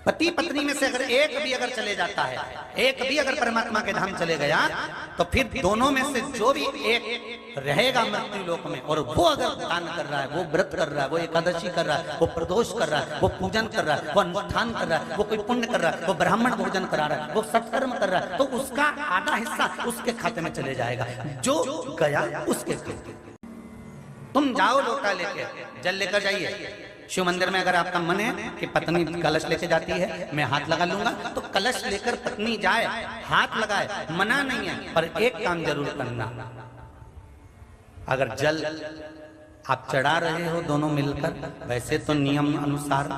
पति पत्नी में से अगर एक भी अगर चले जाता है, एक भी अगर परमात्मा के धाम चले गया, तो फिर दोनों में से जो भी एक रहेगा मृत्यु लोक में, और वो अगर दान कर रहा है, वो व्रत कर रहा है, वो एकादशी कर रहा है, वो प्रदोष कर रहा है, वो पूजन कर रहा है, वो अनुष्ठान कर रहा है, वो कोई पुण्य कर रहा है, वो ब्राह्मण भोजन करा रहा है, वो सत्कर्म कर रहा है, तो उसका आधा हिस्सा उसके खाते में चले जाएगा, जो गया उसके खाते। तुम जाओ लोटा लेके, जल लेकर जाइए। शिव मंदिर में अगर आपका मन है कि पत्नी कलश लेके जाती है, मैं हाथ लगा लूंगा, तो कलश लेकर पत्नी जाए, हाथ लगाए, मना नहीं है, पर एक काम जरूर करना। अगर जल आप चढ़ा रहे हो दोनों मिलकर, वैसे तो नियम अनुसार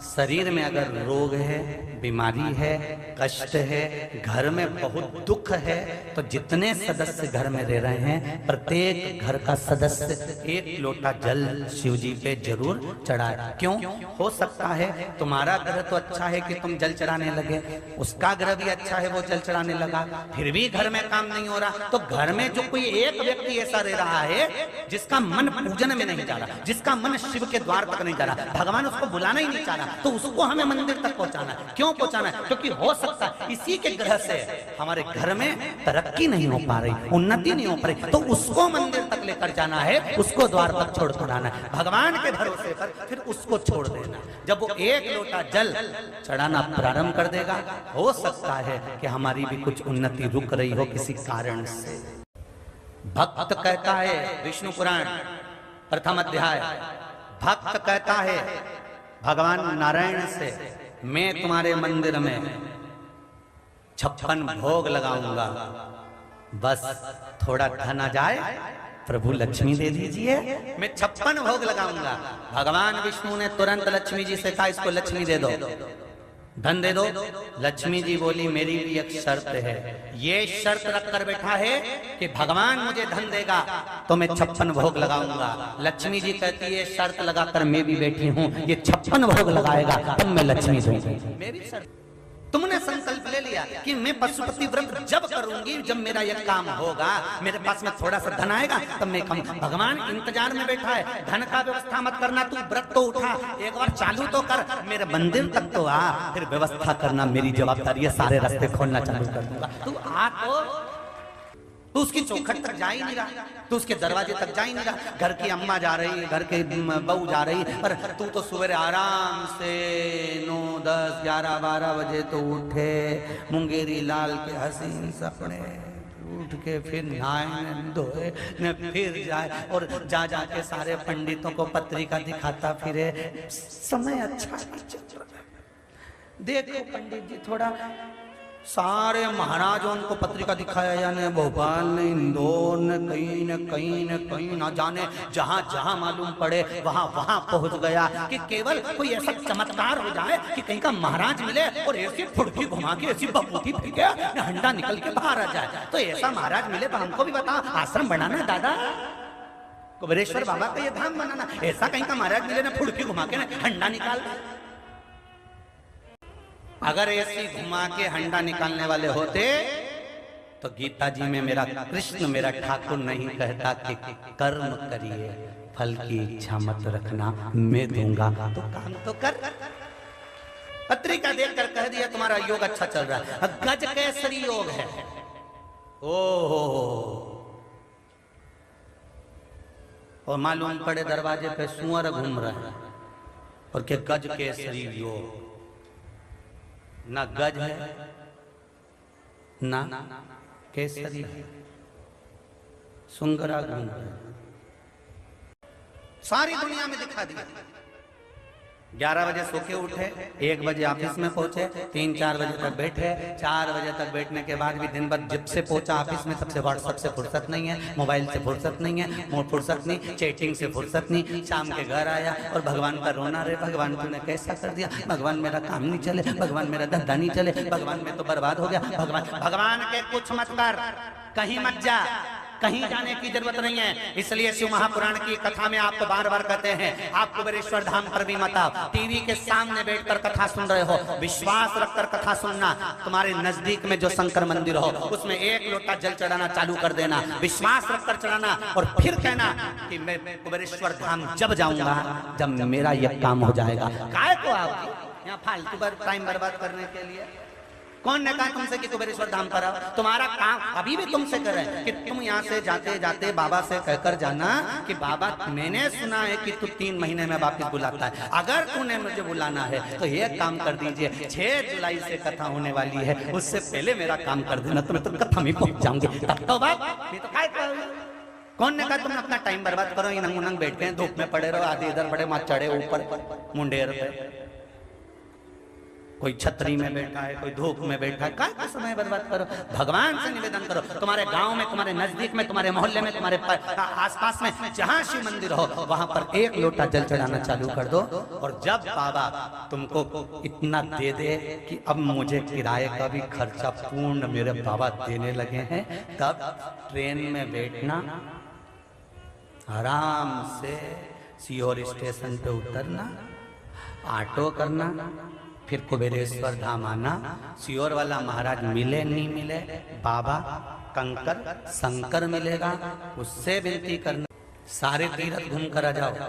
शरीर में अगर रोग है, बीमारी है, कष्ट है, घर में बहुत दुख है, तो जितने सदस्य घर में रह रहे हैं, प्रत्येक घर का सदस्य एक लोटा जल शिव जी पे जरूर चढ़ाए। क्यों? हो सकता है तुम्हारा ग्रह तो अच्छा है कि तुम जल चढ़ाने लगे, उसका ग्रह भी अच्छा है, वो जल चढ़ाने लगा, फिर भी घर में काम नहीं हो रहा, तो घर में जो कोई एक व्यक्ति ऐसा रह रहा है जिसका मन पूजन में नहीं जा रहा, जिसका मन शिव के द्वार तक नहीं जा रहा, भगवान उसको बुलाना ही नहीं चाह रहा, तो उसको हमें मंदिर तक पहुंचाना है। क्यों पहुंचाना है? क्योंकि हो सकता है इसी के ग्रह से हमारे घर में तरक्की नहीं हो पा रही, उन्नति नहीं हो पा रही, तो उसको मंदिर तक लेकर जाना है, उसको द्वार तक छोड़ कर आना है, भगवान के भरोसे पर फिर उसको छोड़ देना। जब वो एक लोटा जल चढ़ाना प्रारंभ कर देगा, हो सकता है कि हमारी भी कुछ उन्नति रुक रही हो किसी कारण से। भक्त कहता है, विष्णु पुराण प्रथम अध्याय, भक्त कहता है भगवान नारायण से, मैं तुम्हारे मंदिर में 56 भोग लगाऊंगा, बस थोड़ा धन आ जाए, प्रभु लक्ष्मी दे दीजिए, मैं 56 भोग लगाऊंगा। भगवान विष्णु ने तुरंत लक्ष्मी जी से कहा, इसको लक्ष्मी दे दो, धन दे दो। लक्ष्मी जी बोली, मेरी भी एक शर्त है, ये शर्त रख कर बैठा है कि भगवान मुझे धन देगा तो मैं 56 भोग लगाऊंगा। लक्ष्मी जी कहती है, शर्त लगाकर मैं भी बैठी हूँ, ये 56 भोग लगाएगा तब मैं लक्ष्मी दूंगी। मेरी शर्त, तुमने संकल्प ले लिया कि मैं पशुपति व्रत जब करूंगी, जब मेरा यह काम होगा, मेरे पास में थोड़ा सा धन आएगा तब मैं कम। भगवान इंतजार में बैठा है, धन का व्यवस्था मत करना, तू व्रत तो उठा, एक बार चालू तो कर, मेरे मंदिर तक तो आ, फिर व्यवस्था करना मेरी जवाबदारी है, सारे रास्ते खोलना चालू कर दूंगा। तू आ तो उसकी चौखट तक जा ही नहीं रहा, तो उसके दरवाजे तक जा ही नहीं रहा। घर की अम्मा जा रही, घर के बहू जा रही, पर तू तो सुबह आराम से 9, 10, 11, 12 बजे तो उठे, मुंगेरी लाल के हसीन सपने, उठ के फिर नहाए धोए न फिर जाए और जा जाके सारे पंडितों को पत्रिका दिखाता फिरे। समय अच्छा नहीं चल रहा। देखो पंडित जी, थोड़ा सारे महाराजों को पत्रिका दिखाया, यानी भोपाल ने, इंदौर ने, कहीं न जाने जहां जहां मालूम पड़े वहां वहां पहुंच गया, कि केवल कोई ऐसा चमत्कार हो जाए कि कहीं का महाराज मिले और ऐसी फुड़की घुमा के ऐसी बबूती फेंके, हंडा निकल के बाहर आ जाए। तो ऐसा महाराज मिले तो हमको भी बता, आश्रम बनाना दादा, कुबेरेश्वर बाबा का ये धाम बनाना। ऐसा कहीं का महाराज मिले ना, फुड़की घुमा के ना हंडा निकाल। अगर ऐसी घुमा के हंडा निकालने वाले होते तो गीता जी में मेरा कृष्ण, मेरा ठाकुर नहीं कहता कि कर्म करिए, फल की इच्छा मत रखना, मैं दूंगा तो काम तो कर। पत्रिका देखकर कह दिया तुम्हारा योग अच्छा चल रहा है, गज केसरी योग है। ओहो, और मालूम पड़े दरवाजे पे सुअर घूम रहे हैं और के गज केसरी योग, ना गज है ना केसरी है, सुंगरा घूम रहे, सारी दुनिया में दिखा दिया। 11 बजे सो के उठे, 1 बजे ऑफिस में पहुंचे, 3-4 बजे तक बैठे, 4 बजे तक बैठने के बाद भी दिन भर जब से पहुंचा ऑफिस में तब से व्हाट्सएप से फुर्सत नहीं है, मोबाइल से फुर्सत नहीं है, फुर्सत नहीं, चैटिंग से फुर्सत नहीं। शाम के घर आया और भगवान का रोना रहे, भगवान तूने कैसा कर दिया, भगवान मेरा काम नहीं चले, भगवान मेरा धंधा नहीं चले, भगवान मैं तो बर्बाद हो गया। भगवान के कुछ मत कर, कहीं मत जा, कहीं जाने की जरूरत नहीं है। इसलिए शिव महापुराण की कथा में आपको बार बार कहते हैं, आप कुबेरेश्वर धाम पर भी मत आओ, टीवी के सामने बैठकर कथा सुन रहे हो, विश्वास रखकर कथा सुनना। तुम्हारे नजदीक में जो शंकर मंदिर हो उसमें 1 लोटा जल चढ़ाना चालू कर देना, विश्वास रखकर चढ़ाना, और फिर कहना कि मैं कुबेरेश्वर धाम जब जाऊंगा जब मेरा यह काम हो जाएगा। काय को आप यहाँ फालतू टाइम बर्बाद करने के लिए? कौन ने कहा तुमसे कि कुबेरेश्वर धाम पर आओ? तुम्हारा काम अभी भी तुमसे कर रहे हैं कि तुम यहाँ से जाते जाते बाबा से कहकर जाना कि बाबा मैंने सुना है कि तू 3 महीने में वापस बुलाता है, अगर तूने मुझे बुलाना है तो ये काम कर दीजिए, 6 जुलाई से कथा होने वाली है, उससे पहले मेरा काम कर देना, तो मैं तो कथा में पहुंच जाऊंगी। तब तो बाप नहीं तो काय कौन ने कहा तुम अपना टाइम बर्बाद करो, इनंग उनंग बैठते हैं, धूप में पड़े रहो, आधे इधर पड़े, मत चढ़े ऊपर मुंडेर पे, कोई छतरी में बैठा है, कोई धूप में बैठा है, क्या समय बर्बाद करो? भगवान से निवेदन करो, तुम्हारे गांव में, तुम्हारे नजदीक में, तुम्हारे मोहल्ले में, तुम्हारे आसपास में जहां शिव मंदिर हो वहां पर 1 लोटा जल चढ़ाना चालू कर दो। और जब बाबा तुमको इतना दे दे कि अब मुझे किराए का भी खर्चा पूर्ण मेरे बाबा देने लगे हैं, तब ट्रेन में बैठना, आराम से सीहोर स्टेशन पे उतरना, ऑटो करना, फिर कुबेरेश्वर धाम आना। सीहोर वाला महाराज मिले नहीं मिले, बाबा कंकर शंकर मिलेगा, उससे विनती करना, सारे तीर्थ घूम कर आ जाओ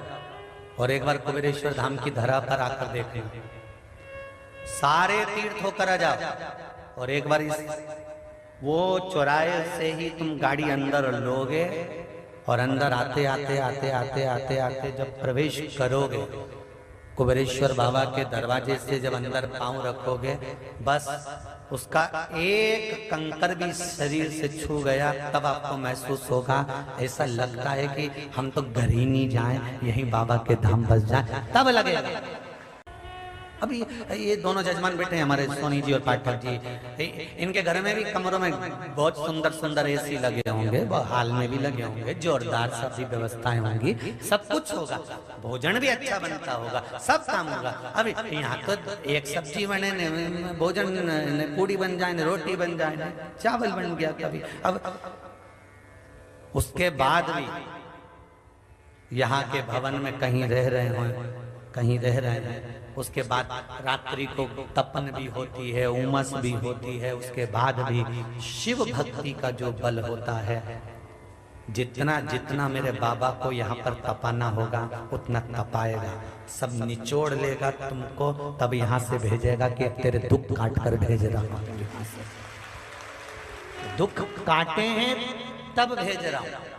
और एक बार कुबेरेश्वर धाम की धरा पर आकर देखना, सारे तीर्थ होकर आ जाओ और एक बार वो चौराहे से ही तुम गाड़ी अंदर लोगे और अंदर आते आते आते आते आते आते जब प्रवेश करोगे कुबेरेश्वर बाबा के दरवाजे से, जब अंदर पांव रखोगे, बस उसका एक कंकर भी शरीर से छू गया, तब आपको महसूस होगा, ऐसा लगता है कि हम तो घर ही नहीं जाएं, यहीं बाबा के धाम बस जाएं, तब लगेगा। अभी ये दोनों जजमान बैठे हैं हमारे, सोनी जी और पाठक जी, इनके घर में भी कमरों में बहुत सुंदर सुंदर एसी लगे होंगे, हाल में भी लगे होंगे, जोरदार सब भी व्यवस्थाएं होंगी, सब कुछ होगा, भोजन भी अच्छा बनता होगा, सब काम होगा। अभी यहाँ तो एक सब्जी बने न भोजन, न पूड़ी बन जाए, न रोटी बन जाए, न चावल बन गया कभी। अब उसके बाद भी यहाँ के भवन में कहीं रह रहे हो, कहीं रह रहे हैं, उसके बाद रात्रि को तपन भी होती है, उमस भी होती है, उसके बाद भी शिव भक्ति का जो बल होता है, जितना जितना मेरे बाबा को यहाँ पर तपाना होगा उतना तपाएगा, सब निचोड़ लेगा तुमको, तब यहाँ से भेजेगा कि तेरे दुख काट कर भेज रहा हूँ, दुख काटे हैं तब भेज रहा हूँ।